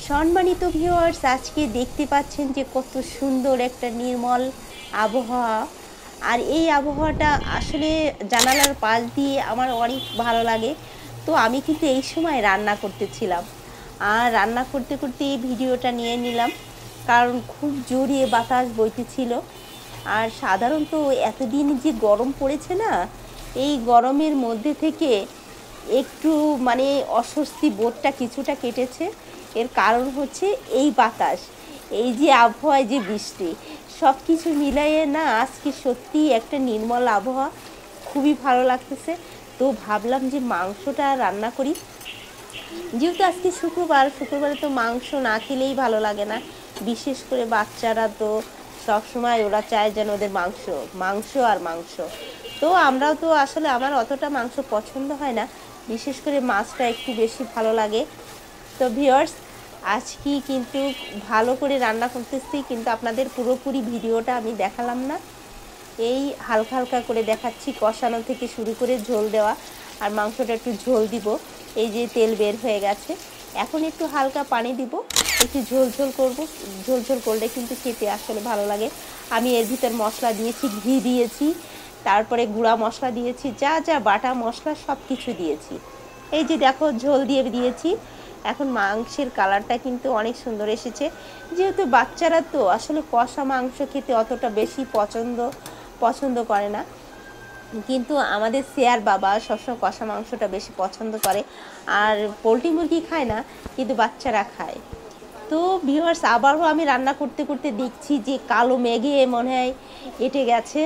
সম্মানিত ভিউয়ার্স, আজকে দেখতে পাচ্ছেন যে কত সুন্দর একটা নির্মল আবহাওয়া। আর এই আবহাওয়াটা আসলে জানালার পাশ দিয়ে আমার অনেক ভালো লাগে। তো আমি কিন্তু এই সময় রান্না করতেছিলাম, আর রান্না করতে করতে এই ভিডিওটা নিয়ে নিলাম, কারণ খুব জোরে বাতাস বইতেছিল। আর সাধারণত এতদিন যে গরম পড়েছে না, এই গরমের মধ্যে থেকে একটু মানে অস্বস্তি বোধটা কিছুটা কেটেছে। এর কারণ হচ্ছে এই বাতাস, এই যে আবহাওয়ায় যে বৃষ্টি, সব কিছু মিলাইয়ে না আজকে সত্যিই একটা নির্মল আবহাওয়া, খুবই ভালো লাগতেছে। তো ভাবলাম যে মাংসটা রান্না করি, যেহেতু আজকে শুক্রবারে তো মাংস না খেলেই ভালো লাগে না। বিশেষ করে বাচ্চারা তো সবসময় ওরা চায় যেন ওদের মাংস মাংস আর মাংস। তো আমরাও তো আসলে আমার অতটা মাংস পছন্দ হয় না, বিশেষ করে মাছটা একটু বেশি ভালো লাগে। তো ভিউয়ার্স, আজকে কিন্তু ভালো করে রান্না করতেছি, কিন্তু আপনাদের পুরোপুরি ভিডিওটা আমি দেখালাম না। এই হালকা হালকা করে দেখাচ্ছি, কষানো থেকে শুরু করে ঝোল দেওয়া। আর মাংসটা একটু ঝোল দিব, এই যে তেল বের হয়ে গেছে। এখন একটু হালকা পানি দিব, একটু ঝোল ঝোল করবো। ঝোল ঝোল করলে কিন্তু খেতে আসলে ভালো লাগে। আমি এর ভিতর মশলা দিয়েছি, ঘি দিয়েছি, তারপরে গুঁড়া মশলা দিয়েছি, যা যা বাটা মশলা সব কিছু দিয়েছি। এই যে দেখো, ঝোল দিয়ে দিয়েছি। এখন মাংসের কালারটা কিন্তু অনেক সুন্দর এসেছে। যেহেতু বাচ্চারা তো আসলে কষা মাংস খেতে অতটা বেশি পছন্দ করে না, কিন্তু আমাদের শেয়ার বাবা সবসময় কষা মাংসটা বেশি পছন্দ করে। আর পোলট্রি মুরগি খায় না, কিন্তু বাচ্চারা খায়। তো ভিউয়ার্স, আবারও আমি রান্না করতে করতে দেখছি যে কালো মেঘে মনে হয় এঁটে গেছে।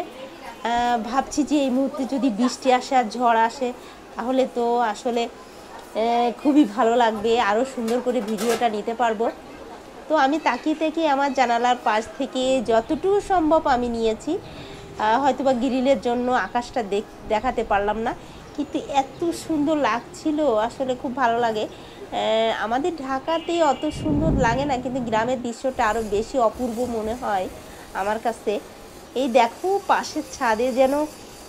ভাবছি যে এই মুহূর্তে যদি বৃষ্টি আসে আর ঝড় আসে, তাহলে তো আসলে খুবই ভালো লাগবে, আরও সুন্দর করে ভিডিওটা নিতে পারবো। তো আমি তাকিয়ে তাকিয়ে আমার জানালার পাশ থেকে যতটুকু সম্ভব আমি নিয়েছি। হয়তোবা গ্রিলের জন্য আকাশটা দেখাতে পারলাম না, কিন্তু এত সুন্দর লাগছিল, আসলে খুব ভালো লাগে। আমাদের ঢাকাতে অত সুন্দর লাগে না, কিন্তু গ্রামের দৃশ্যটা আরও বেশি অপূর্ব মনে হয় আমার কাছে। এই দেখো, পাশের ছাদে যেন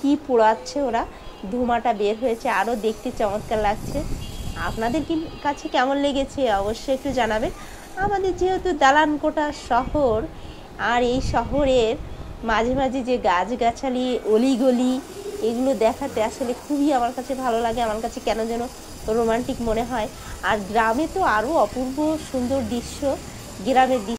কি পোড়াচ্ছে ওরা, ধোঁয়াটা বের হয়েছে, আরও দেখতে চমৎকার লাগছে। আপনাদের কাছে কেমন লেগেছে অবশ্যই একটু জানাবেন। আমাদের যেহেতু দালান কোঠা শহর, আর এই শহরের মাঝে মাঝে যে গাছগাছালি, অলিগলি, এগুলো দেখাতে আসলে খুবই আমার কাছে ভালো লাগে। আমার কাছে কেন যেন রোমান্টিক মনে হয়। আর গ্রামে তো আরও অপূর্ব সুন্দর দৃশ্য, গ্রামের দৃশ্য